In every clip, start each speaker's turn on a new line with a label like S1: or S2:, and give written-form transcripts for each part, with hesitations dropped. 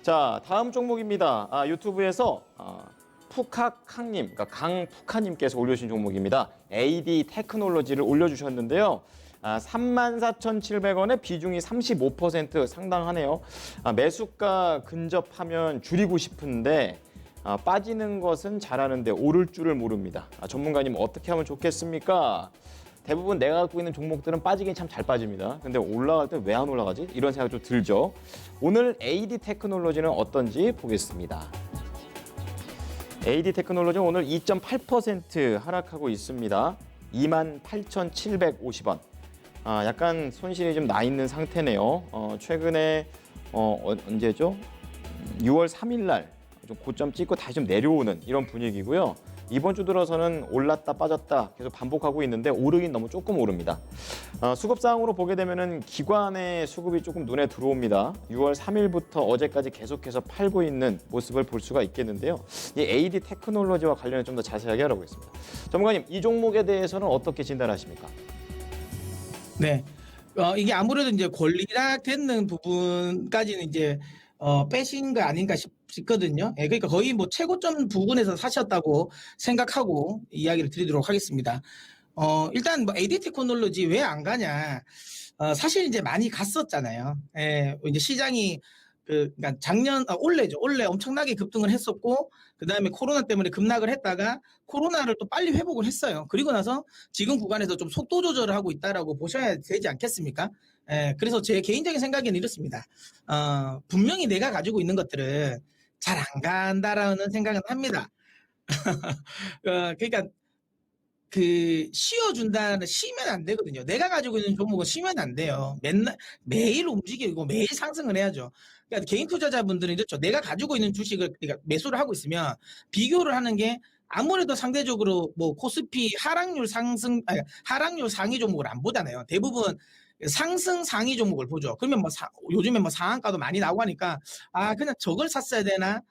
S1: 자, 다음 종목입니다. 유튜브에서 푸카캉님, 그러니까 강푸카님께서 올려주신 종목입니다. AD 테크놀로지를 올려주셨는데요. 34,700원에 비중이 35% 상당하네요. 매수가 근접하면 줄이고 싶은데 빠지는 것은 잘하는데 오를 줄을 모릅니다. 전문가님 어떻게 하면 좋겠습니까? 대부분 내가 갖고 있는 종목들은 빠지긴 참 잘 빠집니다. 근데 올라갈 때 왜 안 올라가지? 이런 생각 좀 들죠. 오늘 AD 테크놀로지는 어떤지 보겠습니다. AD 테크놀로지는 오늘 2.8% 하락하고 있습니다. 28,750원. 약간 손실이 좀 나 있는 상태네요. 최근에 언제죠? 6월 3일 날 좀 고점 찍고 다시 좀 내려오는 이런 분위기고요. 이번 주 들어서는 올랐다 빠졌다 계속 반복하고 있는데 오르긴 너무 조금 오릅니다. 수급상으로 보게 되면은 기관의 수급이 조금 눈에 들어옵니다. 6월 3일부터 어제까지 계속해서 팔고 있는 모습을 볼 수가 있겠는데요. 이 AD 테크놀로지와 관련해 좀 더 자세하게 알아보겠습니다. 전문가님, 이 종목에 대해서는 어떻게 진단하십니까?
S2: 네. 이게 아무래도 이제 권리락되는 부분까지는 이제 빼신 거 아닌가 싶거든요. 예, 그러니까 거의 뭐 최고점 부근에서 사셨다고 생각하고 이야기를 드리도록 하겠습니다. 일단 뭐 AD 테크놀로지 왜 안 가냐? 사실 이제 많이 갔었잖아요. 예, 이제 시장이 그러니까 올해죠. 올해 엄청나게 급등을 했었고, 그 다음에 코로나 때문에 급락을 했다가 코로나를 또 빨리 회복을 했어요. 그리고 나서 지금 구간에서 좀 속도 조절을 하고 있다라고 보셔야 되지 않겠습니까? 예, 그래서 제 개인적인 생각에는 이렇습니다. 분명히 내가 가지고 있는 것들은 잘 안 간다라는 생각은 합니다. 그러니까 쉬면 안 되거든요. 내가 가지고 있는 종목은 쉬면 안 돼요. 매일 움직이고 매일 상승을 해야죠. 그러니까 개인 투자자분들은 이렇죠. 내가 가지고 있는 주식을 그러니까 매수를 하고 있으면 비교를 하는 게 아무래도 상대적으로 뭐 코스피 하락률 상위 종목을 안 보잖아요. 대부분 상승 상위 종목을 보죠. 그러면 요즘에 뭐 상한가도 많이 나오고 하니까 그냥 저걸 샀어야 되나?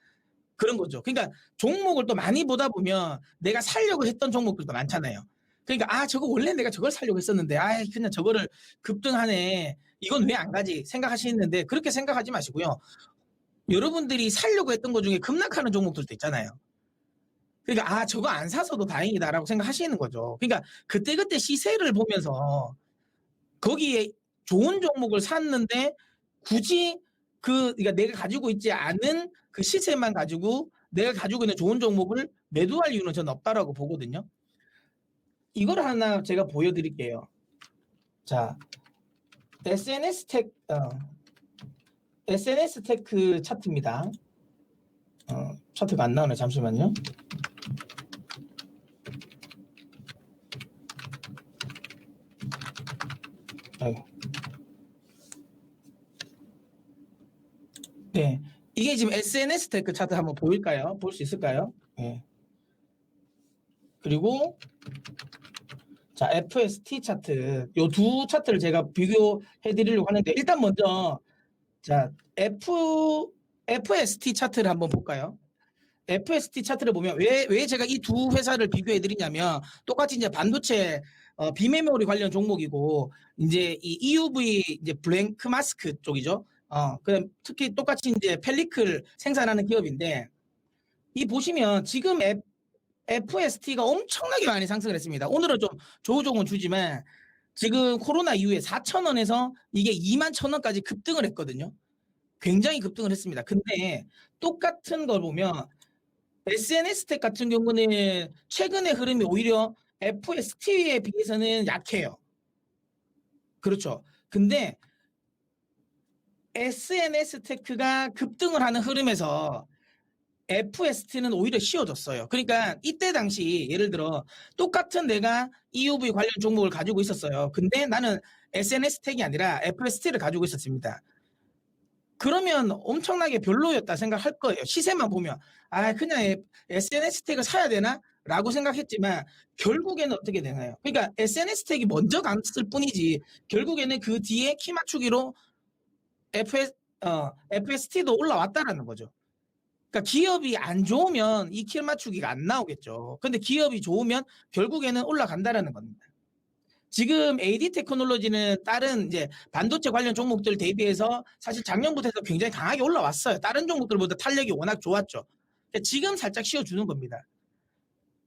S2: 그런 거죠. 그러니까 종목을 또 많이 보다 보면 내가 살려고 했던 종목들도 많잖아요. 그러니까 저거 원래 내가 저걸 살려고 했었는데 그냥 저거를 급등하네. 이건 왜 안 가지? 생각하시는데 그렇게 생각하지 마시고요. 여러분들이 살려고 했던 것 중에 급락하는 종목들도 있잖아요. 그러니까 저거 안 사서도 다행이다라고 생각하시는 거죠. 그러니까 그때그때 시세를 보면서 거기에 좋은 종목을 샀는데 굳이 그러니까 내가 가지고 있지 않은 그 시세만 가지고 내가 가지고 있는 좋은 종목을 매도할 이유는 저는 없다라고 보거든요. 이걸 하나 제가 보여드릴게요. 자, SNS 테크 차트입니다. 차트가 안 나오네. 잠시만요. 아이고. 네. 이게 지금 SNS 테크 차트 한번 보일까요? 볼 수 있을까요? 네. 그리고 자, FST 차트. 요 두 차트를 제가 비교해 드리려고 하는데 일단 먼저 자, FST 차트를 한번 볼까요? FST 차트를 보면 왜 제가 이 두 회사를 비교해 드리냐면 똑같이 이제 반도체 비메모리 관련 종목이고 이제 이 EUV 이제 블랭크 마스크 쪽이죠. 그다음 특히 똑같이 이제 펠리클 생산하는 기업인데 이 보시면 지금 FST가 엄청나게 많이 상승을 했습니다. 오늘은 좀 조정은 주지만 지금 코로나 이후에 4,000원에서 이게 21,000원까지 급등을 했거든요. 굉장히 급등을 했습니다. 근데 똑같은 걸 보면 SNS텍 같은 경우는 최근의 흐름이 오히려 FST에 비해서는 약해요. 그렇죠. 근데 SNS테크가 급등을 하는 흐름에서 FST는 오히려 쉬워졌어요. 그러니까 이때 당시 예를 들어 똑같은 내가 EUV 관련 종목을 가지고 있었어요. 근데 나는 SNS텍이 아니라 FST를 가지고 있었습니다. 그러면 엄청나게 별로였다 생각할 거예요. 시세만 보면 그냥 SNS텍을 사야 되나? 라고 생각했지만 결국에는 어떻게 되나요? 그러니까 SNS텍이 먼저 갔을 뿐이지 결국에는 그 뒤에 키 맞추기로 FST도 올라왔다라는 거죠. 그러니까 기업이 안 좋으면 이 키 맞추기가 안 나오겠죠. 근데 기업이 좋으면 결국에는 올라간다라는 겁니다. 지금 AD 테크놀로지는 다른 이제 반도체 관련 종목들 대비해서 사실 작년부터 해서 굉장히 강하게 올라왔어요. 다른 종목들보다 탄력이 워낙 좋았죠. 그러니까 지금 살짝 씌워주는 겁니다.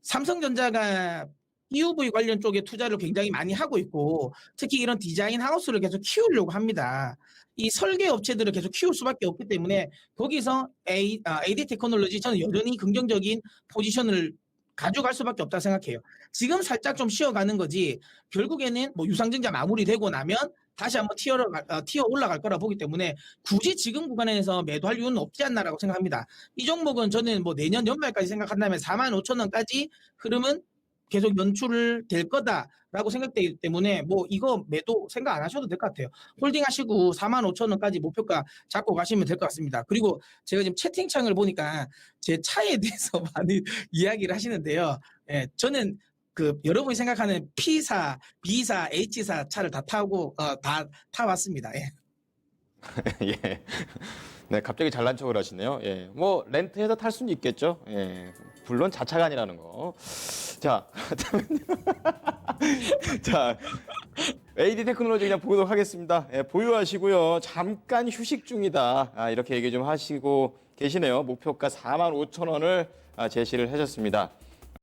S2: 삼성전자가 EUV 관련 쪽에 투자를 굉장히 많이 하고 있고 특히 이런 디자인 하우스를 계속 키우려고 합니다. 이 설계 업체들을 계속 키울 수밖에 없기 때문에 거기서 AD 테크놀로지 저는 여전히 긍정적인 포지션을 가져갈 수밖에 없다 생각해요. 지금 살짝 좀 쉬어가는 거지 결국에는 뭐 유상증자 마무리되고 나면 다시 한번 튀어 올라갈 거라 보기 때문에 굳이 지금 구간에서 매도할 이유는 없지 않나라고 생각합니다. 이 종목은 저는 뭐 내년 연말까지 생각한다면 45,000원까지 흐름은 계속 연출을 될 거다라고 생각되기 때문에 뭐 이거 매도 생각 안 하셔도 될 것 같아요. 홀딩하시고 45,000원까지 목표가 잡고 가시면 될 것 같습니다. 그리고 제가 지금 채팅창을 보니까 제 차에 대해서 많이 이야기를 하시는데요. 예, 저는 그 여러분이 생각하는 P사, B사, H사 차를 다 타고 다 타봤습니다. 예.
S1: 예. 네, 갑자기 잘난 척을 하시네요. 예. 뭐 렌트해서 탈 수는 있겠죠. 예. 물론 자차가 아니라는 거. 자, 자, AD 테크놀로지 그냥 보도록 하겠습니다. 예, 보유하시고요. 잠깐 휴식 중이다. 이렇게 얘기 좀 하시고 계시네요. 목표가 45,000원을 제시를 하셨습니다.